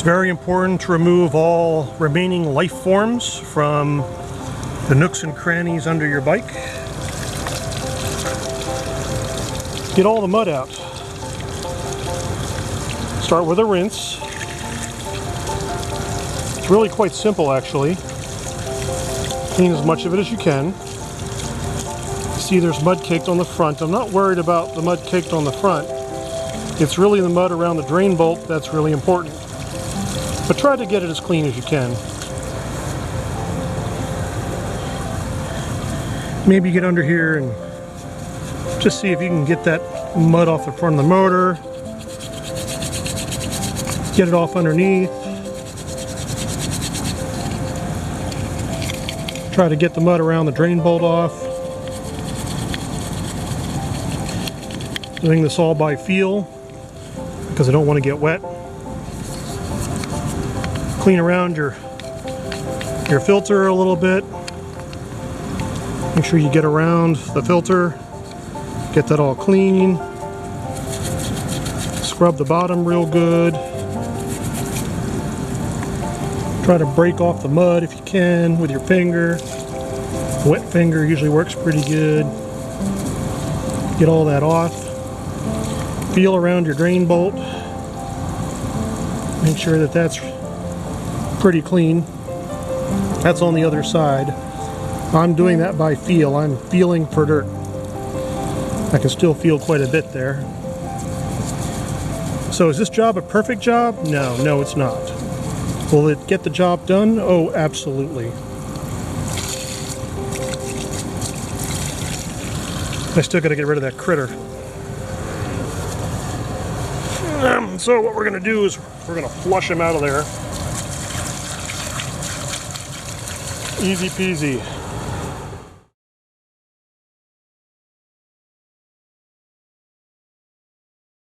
very important to remove all remaining life forms from the nooks and crannies under your bike. Get all the mud out. Start with a rinse. It's really quite simple, actually. Clean as much of it as you can. See, there's mud caked on the front. I'm not worried about the mud caked on the front. It's really the mud around the drain bolt that's really important. But try to get it as clean as you can. Maybe get under here and just see if you can get that mud off the front of the motor. Get it off underneath. Try to get the mud around the drain bolt off. Doing this all by feel because I don't want to get wet. Clean around your filter a little bit. Make sure you get around the filter. Get that all clean. Scrub the bottom real good. Try to break off the mud if you can with your finger. Wet finger usually works pretty good. Get all that off. Feel around your drain bolt. Make sure that that's pretty clean. That's on the other side. I'm doing that by feel. I'm feeling for dirt. I can still feel quite a bit there. So is this job a perfect job? No, it's not. Will it get the job done? Oh, absolutely. I still got to get rid of that critter. So what we're going to do is we're going to flush him out of there. Easy peasy.